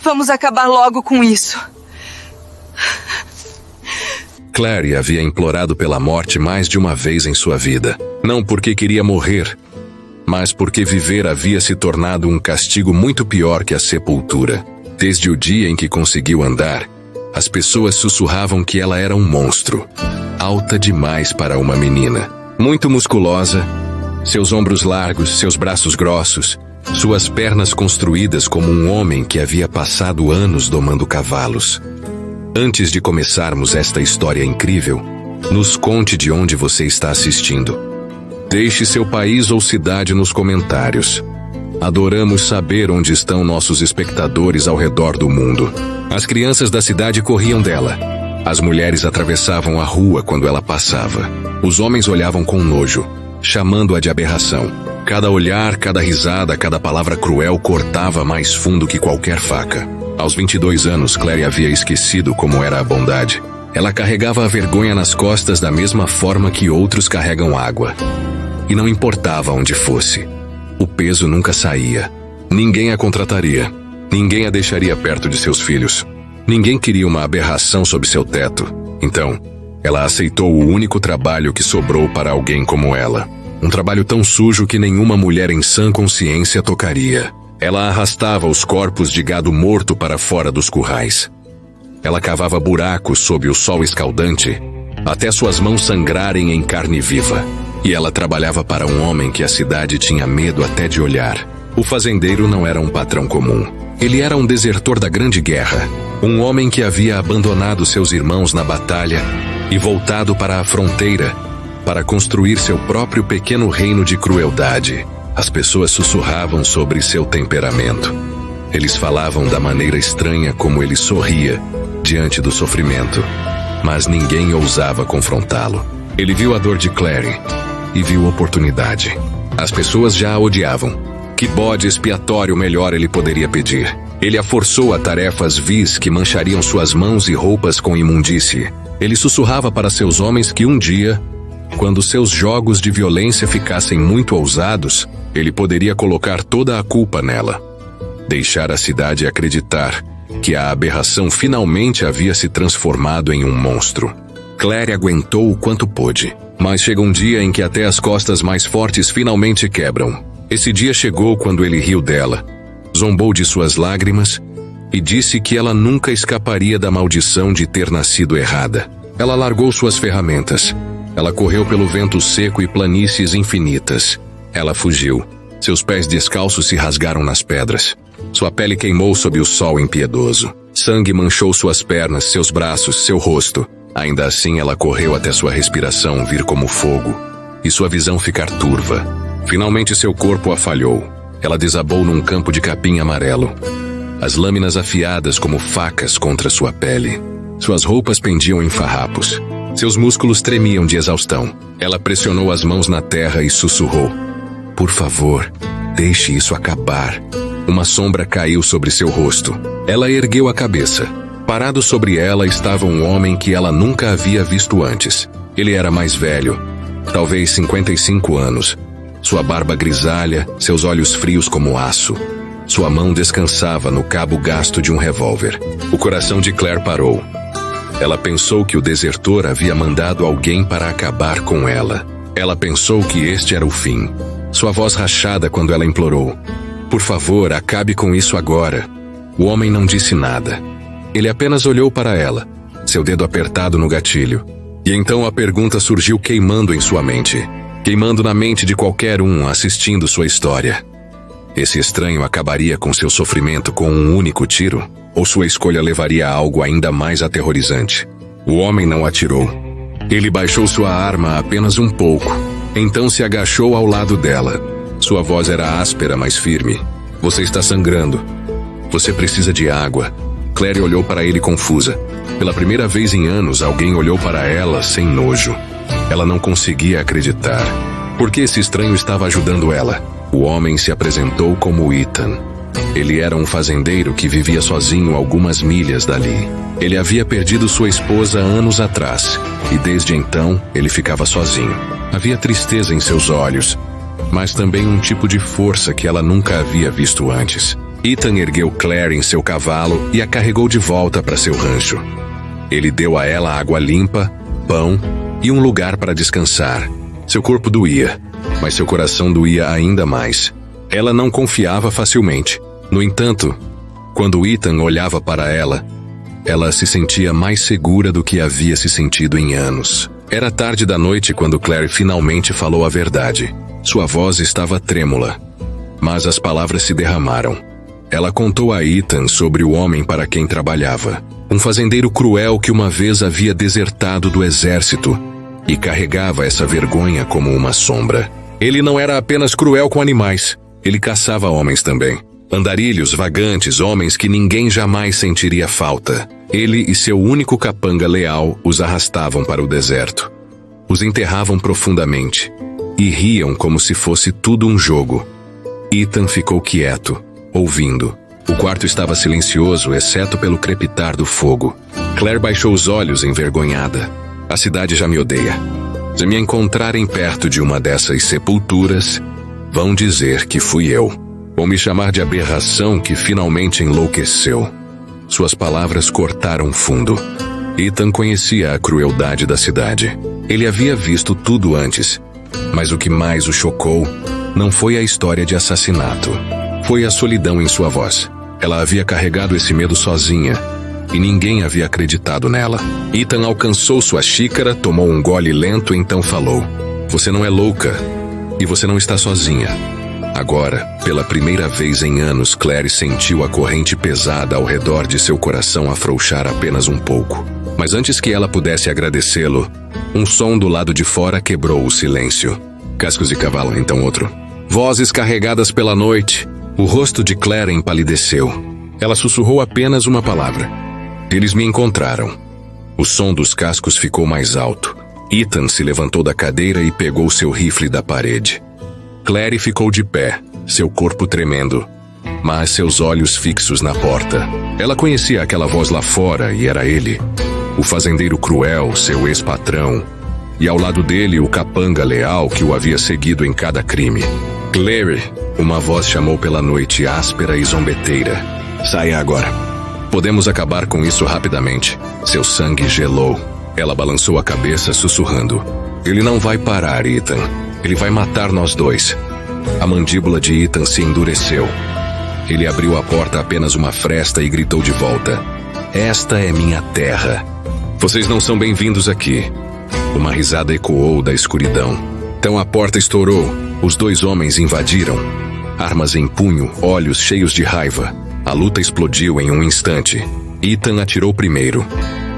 Vamos acabar logo com isso. Claire havia implorado pela morte mais de uma vez em sua vida. Não porque queria morrer, mas porque viver havia se tornado um castigo muito pior que a sepultura. Desde o dia em que conseguiu andar, as pessoas sussurravam que ela era um monstro. Alta demais para uma menina. Muito musculosa, seus ombros largos, seus braços grossos, suas pernas construídas como um homem que havia passado anos domando cavalos. Antes de começarmos esta história incrível, nos conte de onde você está assistindo. Deixe seu país ou cidade nos comentários. Adoramos saber onde estão nossos espectadores ao redor do mundo. As crianças da cidade corriam dela. As mulheres atravessavam a rua quando ela passava. Os homens olhavam com nojo, chamando-a de aberração. Cada olhar, cada risada, cada palavra cruel cortava mais fundo que qualquer faca. Aos 22 anos, Claire havia esquecido como era a bondade. Ela carregava a vergonha nas costas da mesma forma que outros carregam água. E não importava onde fosse. O peso nunca saía. Ninguém a contrataria. Ninguém a deixaria perto de seus filhos. Ninguém queria uma aberração sob seu teto. Então, ela aceitou o único trabalho que sobrou para alguém como ela. Um trabalho tão sujo que nenhuma mulher em sã consciência tocaria. Ela arrastava os corpos de gado morto para fora dos currais. Ela cavava buracos sob o sol escaldante, até suas mãos sangrarem em carne viva. E ela trabalhava para um homem que a cidade tinha medo até de olhar. O fazendeiro não era um patrão comum. Ele era um desertor da Grande Guerra. Um homem que havia abandonado seus irmãos na batalha e voltado para a fronteira para construir seu próprio pequeno reino de crueldade. As pessoas sussurravam sobre seu temperamento. Eles falavam da maneira estranha como ele sorria diante do sofrimento, mas ninguém ousava confrontá-lo. Ele viu a dor de Claire e viu oportunidade. As pessoas já a odiavam. Que bode expiatório melhor ele poderia pedir? Ele a forçou a tarefas vis que manchariam suas mãos e roupas com imundície. Ele sussurrava para seus homens que um dia, quando seus jogos de violência ficassem muito ousados, ele poderia colocar toda a culpa nela. Deixar a cidade acreditar que a aberração finalmente havia se transformado em um monstro. Claire aguentou o quanto pôde, mas chega um dia em que até as costas mais fortes finalmente quebram. Esse dia chegou quando ele riu dela, zombou de suas lágrimas e disse que ela nunca escaparia da maldição de ter nascido errada. Ela largou suas ferramentas. Ela correu pelo vento seco e planícies infinitas. Ela fugiu. Seus pés descalços se rasgaram nas pedras. Sua pele queimou sob o sol impiedoso. Sangue manchou suas pernas, seus braços, seu rosto. Ainda assim, ela correu até sua respiração vir como fogo e sua visão ficar turva. Finalmente, seu corpo a falhou. Ela desabou num campo de capim amarelo. As lâminas afiadas como facas contra sua pele. Suas roupas pendiam em farrapos. Seus músculos tremiam de exaustão. Ela pressionou as mãos na terra e sussurrou: "Por favor, deixe isso acabar." Uma sombra caiu sobre seu rosto. Ela ergueu a cabeça. Parado sobre ela estava um homem que ela nunca havia visto antes. Ele era mais velho, talvez 55 anos. Sua barba grisalha, seus olhos frios como aço. Sua mão descansava no cabo gasto de um revólver. O coração de Claire parou. Ela pensou que o desertor havia mandado alguém para acabar com ela. Ela pensou que este era o fim. Sua voz rachada quando ela implorou: "Por favor, acabe com isso agora." O homem não disse nada. Ele apenas olhou para ela, seu dedo apertado no gatilho. E então a pergunta surgiu queimando em sua mente. Queimando na mente de qualquer um assistindo sua história. Esse estranho acabaria com seu sofrimento com um único tiro? Ou sua escolha levaria a algo ainda mais aterrorizante? O homem não atirou. Ele baixou sua arma apenas um pouco. Então se agachou ao lado dela. Sua voz era áspera, mas firme. "Você está sangrando. Você precisa de água." Claire olhou para ele confusa. Pela primeira vez em anos, alguém olhou para ela sem nojo. Ela não conseguia acreditar. Por que esse estranho estava ajudando ela? O homem se apresentou como Ethan. Ele era um fazendeiro que vivia sozinho algumas milhas dali. Ele havia perdido sua esposa anos atrás, e desde então ele ficava sozinho. Havia tristeza em seus olhos, mas também um tipo de força que ela nunca havia visto antes. Ethan ergueu Claire em seu cavalo e a carregou de volta para seu rancho. Ele deu a ela água limpa, pão e um lugar para descansar. Seu corpo doía, mas seu coração doía ainda mais. Ela não confiava facilmente. No entanto, quando Ethan olhava para ela se sentia mais segura do que havia se sentido em anos. Era tarde da noite quando Claire finalmente falou a verdade. Sua voz estava trêmula, mas as palavras se derramaram. Ela contou a Ethan sobre o homem para quem trabalhava. Um fazendeiro cruel que uma vez havia desertado do exército e carregava essa vergonha como uma sombra. Ele não era apenas cruel com animais, ele caçava homens também. Andarilhos, vagantes, homens que ninguém jamais sentiria falta. Ele e seu único capanga leal os arrastavam para o deserto. Os enterravam profundamente e riam como se fosse tudo um jogo. Ethan ficou quieto, ouvindo. O quarto estava silencioso, exceto pelo crepitar do fogo. Claire baixou os olhos, envergonhada. A cidade já me odeia. Se me encontrarem perto de uma dessas sepulturas, vão dizer que fui eu. Vão me chamar de aberração que finalmente enlouqueceu. Suas palavras cortaram fundo. Ethan conhecia a crueldade da cidade. Ele havia visto tudo antes. Mas o que mais o chocou não foi a história de assassinato. Foi a solidão em sua voz. Ela havia carregado esse medo sozinha e ninguém havia acreditado nela. Ethan alcançou sua xícara, tomou um gole lento e então falou: "Você não é louca e você não está sozinha." Agora, pela primeira vez em anos, Claire sentiu a corrente pesada ao redor de seu coração afrouxar apenas um pouco. Mas antes que ela pudesse agradecê-lo, um som do lado de fora quebrou o silêncio. Cascos de cavalo, então outro. Vozes carregadas pela noite. O rosto de Claire empalideceu. Ela sussurrou apenas uma palavra. Eles me encontraram. O som dos cascos ficou mais alto. Ethan se levantou da cadeira e pegou seu rifle da parede. Claire ficou de pé, seu corpo tremendo, mas seus olhos fixos na porta. Ela conhecia aquela voz lá fora e era ele. O fazendeiro cruel, seu ex-patrão. E ao lado dele, o capanga leal que o havia seguido em cada crime. Claire, uma voz chamou pela noite áspera e zombeteira. Saia agora. Podemos acabar com isso rapidamente. Seu sangue gelou. Ela balançou a cabeça, sussurrando. Ele não vai parar, Ethan. Ele vai matar nós dois. A mandíbula de Ethan se endureceu. Ele abriu a porta apenas uma fresta e gritou de volta. Esta é minha terra. Vocês não são bem-vindos aqui. Uma risada ecoou da escuridão. Então a porta estourou. Os dois homens invadiram. Armas em punho, olhos cheios de raiva. A luta explodiu em um instante. Ethan atirou primeiro.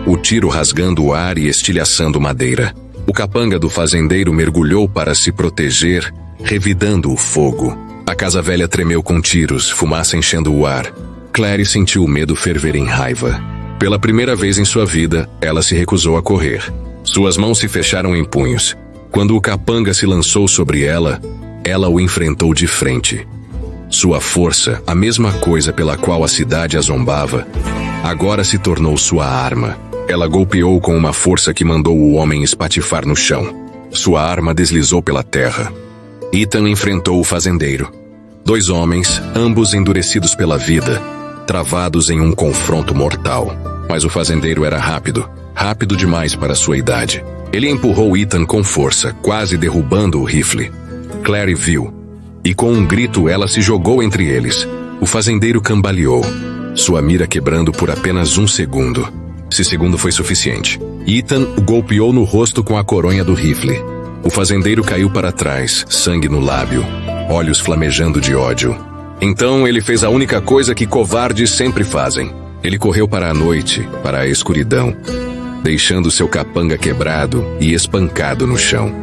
O tiro rasgando o ar e estilhaçando madeira. O capanga do fazendeiro mergulhou para se proteger, revidando o fogo. A casa velha tremeu com tiros, fumaça enchendo o ar. Claire sentiu o medo ferver em raiva. Pela primeira vez em sua vida, ela se recusou a correr. Suas mãos se fecharam em punhos. Quando o capanga se lançou sobre ela, ela o enfrentou de frente. Sua força, a mesma coisa pela qual a cidade a zombava, agora se tornou sua arma. Ela golpeou com uma força que mandou o homem espatifar no chão. Sua arma deslizou pela terra. Ethan enfrentou o fazendeiro. Dois homens, ambos endurecidos pela vida, travados em um confronto mortal. Mas o fazendeiro era rápido, rápido demais para sua idade. Ele empurrou Ethan com força, quase derrubando o rifle. Claire viu, e com um grito ela se jogou entre eles. O fazendeiro cambaleou, sua mira quebrando por apenas um segundo. Esse segundo foi suficiente. Ethan o golpeou no rosto com a coronha do rifle. O fazendeiro caiu para trás, sangue no lábio, olhos flamejando de ódio. Então ele fez a única coisa que covardes sempre fazem. Ele correu para a noite, para a escuridão, deixando seu capanga quebrado e espancado no chão.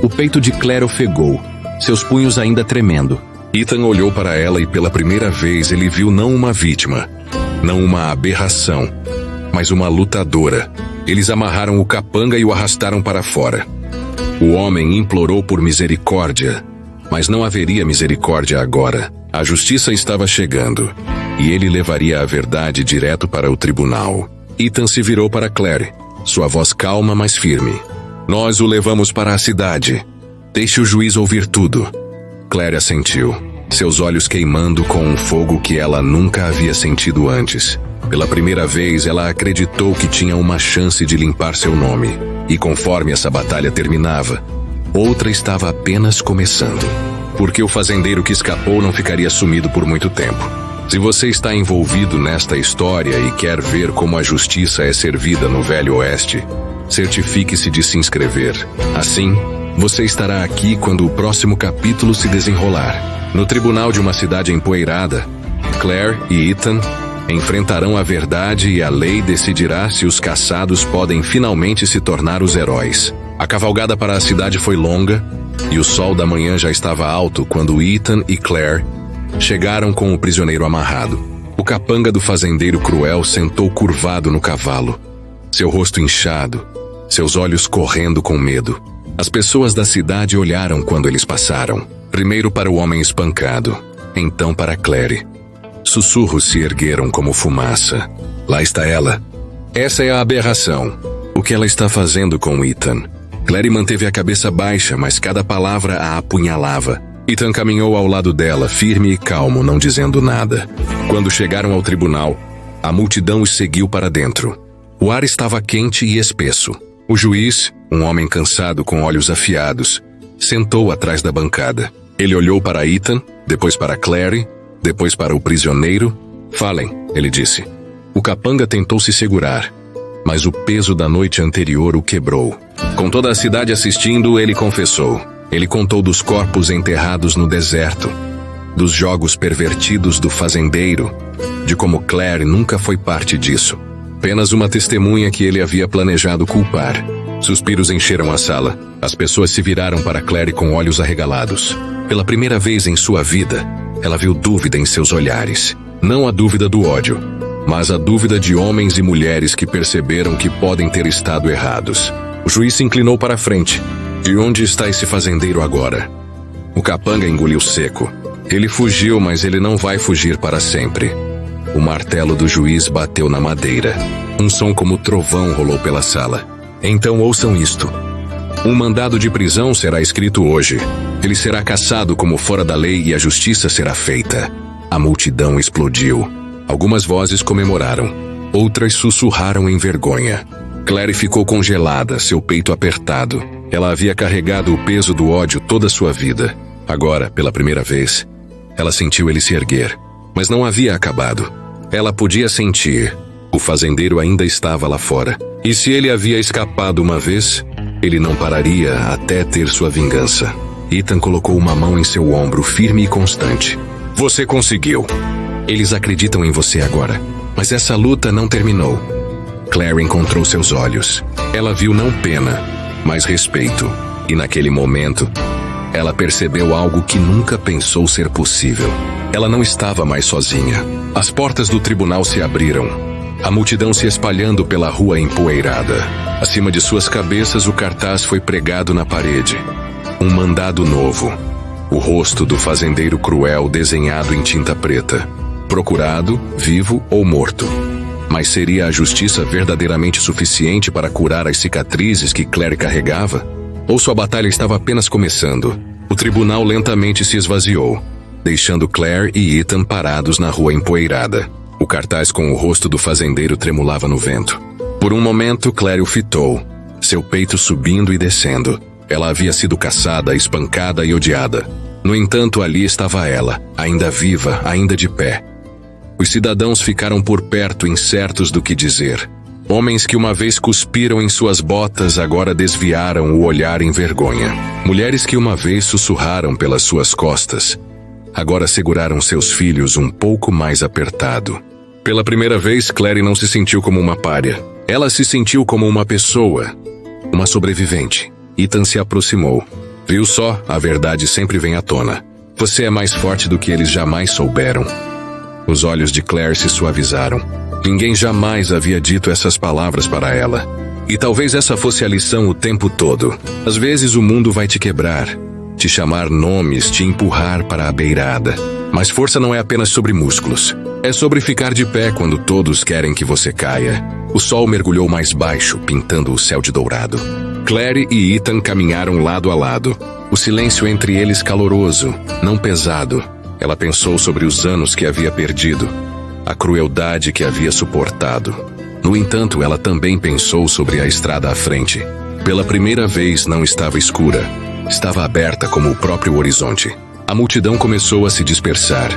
O peito de Claire ofegou, seus punhos ainda tremendo. Ethan olhou para ela e pela primeira vez ele viu não uma vítima, não uma aberração, mas uma lutadora. Eles amarraram o capanga e o arrastaram para fora. O homem implorou por misericórdia, mas não haveria misericórdia agora. A justiça estava chegando, e ele levaria a verdade direto para o tribunal. Ethan se virou para Claire, sua voz calma, mas firme. Nós o levamos para a cidade. Deixe o juiz ouvir tudo. Claire assentiu. seus olhos queimando com um fogo que ela nunca havia sentido antes. Pela primeira vez, ela acreditou que tinha uma chance de limpar seu nome. E conforme essa batalha terminava, outra estava apenas começando. Porque o fazendeiro que escapou não ficaria sumido por muito tempo. Se você está envolvido nesta história e quer ver como a justiça é servida no Velho Oeste, certifique-se de se inscrever. Assim, você estará aqui quando o próximo capítulo se desenrolar. No tribunal de uma cidade empoeirada, Claire e Ethan enfrentarão a verdade e a lei decidirá se os caçados podem finalmente se tornar os heróis. A cavalgada para a cidade foi longa e o sol da manhã já estava alto quando Ethan e Claire chegaram com o prisioneiro amarrado. O capanga do fazendeiro cruel sentou curvado no cavalo, seu rosto inchado, seus olhos correndo com medo. As pessoas da cidade olharam quando eles passaram. Primeiro para o homem espancado, então para Claire. Sussurros se ergueram como fumaça. Lá está ela. Essa é a aberração. O que ela está fazendo com Ethan? Claire manteve a cabeça baixa, mas cada palavra a apunhalava. Ethan caminhou ao lado dela, firme e calmo, não dizendo nada. Quando chegaram ao tribunal, a multidão os seguiu para dentro. O ar estava quente e espesso. O juiz, um homem cansado com olhos afiados, sentou atrás da bancada. Ele olhou para Ethan, depois para Claire, depois para o prisioneiro. Falem, ele disse. O capanga tentou se segurar, mas o peso da noite anterior o quebrou. Com toda a cidade assistindo, ele confessou. Ele contou dos corpos enterrados no deserto, dos jogos pervertidos do fazendeiro, de como Claire nunca foi parte disso. Apenas uma testemunha que ele havia planejado culpar. Suspiros encheram a sala. As pessoas se viraram para Claire com olhos arregalados. Pela primeira vez em sua vida, ela viu dúvida em seus olhares. Não a dúvida do ódio, mas a dúvida de homens e mulheres que perceberam que podem ter estado errados. O juiz se inclinou para a frente. E onde está esse fazendeiro agora? O capanga engoliu seco. Ele fugiu, mas ele não vai fugir para sempre. O martelo do juiz bateu na madeira. Um som como trovão rolou pela sala. Então ouçam isto. Um mandado de prisão será escrito hoje. Ele será caçado como fora da lei e a justiça será feita. A multidão explodiu. Algumas vozes comemoraram. Outras sussurraram em vergonha. Claire ficou congelada, seu peito apertado. Ela havia carregado o peso do ódio toda a sua vida. Agora, pela primeira vez, ela sentiu ele se erguer. Mas não havia acabado. Ela podia sentir. O fazendeiro ainda estava lá fora. E se ele havia escapado uma vez, ele não pararia até ter sua vingança. Ethan colocou uma mão em seu ombro, firme e constante. Você conseguiu. Eles acreditam em você agora. Mas essa luta não terminou. Claire encontrou seus olhos. Ela viu não pena, mas respeito. E naquele momento, ela percebeu algo que nunca pensou ser possível. Ela não estava mais sozinha. As portas do tribunal se abriram. A multidão se espalhando pela rua empoeirada. Acima de suas cabeças, o cartaz foi pregado na parede. Um mandado novo. O rosto do fazendeiro cruel desenhado em tinta preta. Procurado, vivo ou morto. Mas seria a justiça verdadeiramente suficiente para curar as cicatrizes que Claire carregava? Ou sua batalha estava apenas começando? O tribunal lentamente se esvaziou, deixando Claire e Ethan parados na rua empoeirada. O cartaz com o rosto do fazendeiro tremulava no vento. Por um momento, Claire o fitou, seu peito subindo e descendo. Ela havia sido caçada, espancada e odiada. No entanto, ali estava ela, ainda viva, ainda de pé. Os cidadãos ficaram por perto, incertos do que dizer. Homens que uma vez cuspiram em suas botas agora desviaram o olhar em vergonha. Mulheres que uma vez sussurraram pelas suas costas agora seguraram seus filhos um pouco mais apertado. Pela primeira vez, Claire não se sentiu como uma pária. Ela se sentiu como uma pessoa, uma sobrevivente. Ethan se aproximou. Viu só, a verdade sempre vem à tona. Você é mais forte do que eles jamais souberam. Os olhos de Claire se suavizaram. Ninguém jamais havia dito essas palavras para ela. E talvez essa fosse a lição o tempo todo. Às vezes o mundo vai te quebrar, te chamar nomes, te empurrar para a beirada. Mas força não é apenas sobre músculos. É sobre ficar de pé quando todos querem que você caia. O sol mergulhou mais baixo, pintando o céu de dourado. Claire e Ethan caminharam lado a lado. O silêncio entre eles caloroso, não pesado, Ela pensou sobre os anos que havia perdido, a crueldade que havia suportado. No entanto, ela também pensou sobre a estrada à frente. Pela primeira vez não estava escura, estava aberta como o próprio horizonte. A multidão começou a se dispersar,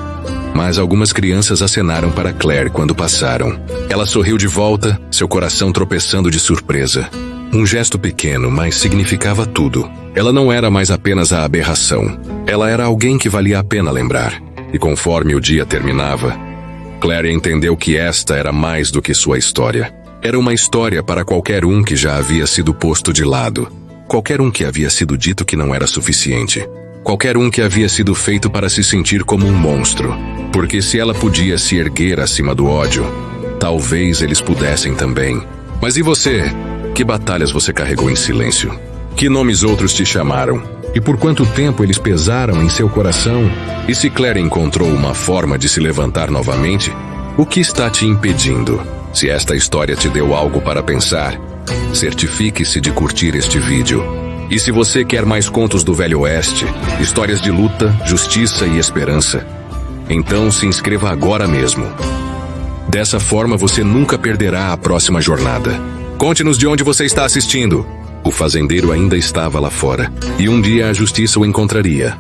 mas algumas crianças acenaram para Claire quando passaram. Ela sorriu de volta, seu coração tropeçando de surpresa. Um gesto pequeno, mas significava tudo. Ela não era mais apenas a aberração. Ela era alguém que valia a pena lembrar. E conforme o dia terminava, Claire entendeu que esta era mais do que sua história. Era uma história para qualquer um que já havia sido posto de lado. Qualquer um que havia sido dito que não era suficiente. Qualquer um que havia sido feito para se sentir como um monstro. Porque se ela podia se erguer acima do ódio, talvez eles pudessem também. Mas e você? Que batalhas você carregou em silêncio? Que nomes outros te chamaram? E por quanto tempo eles pesaram em seu coração? E se Claire encontrou uma forma de se levantar novamente, o que está te impedindo? Se esta história te deu algo para pensar, certifique-se de curtir este vídeo. E se você quer mais contos do Velho Oeste, histórias de luta, justiça e esperança, então se inscreva agora mesmo. Dessa forma você nunca perderá a próxima jornada. Conte-nos de onde você está assistindo. O fazendeiro ainda estava lá fora, e um dia a justiça o encontraria.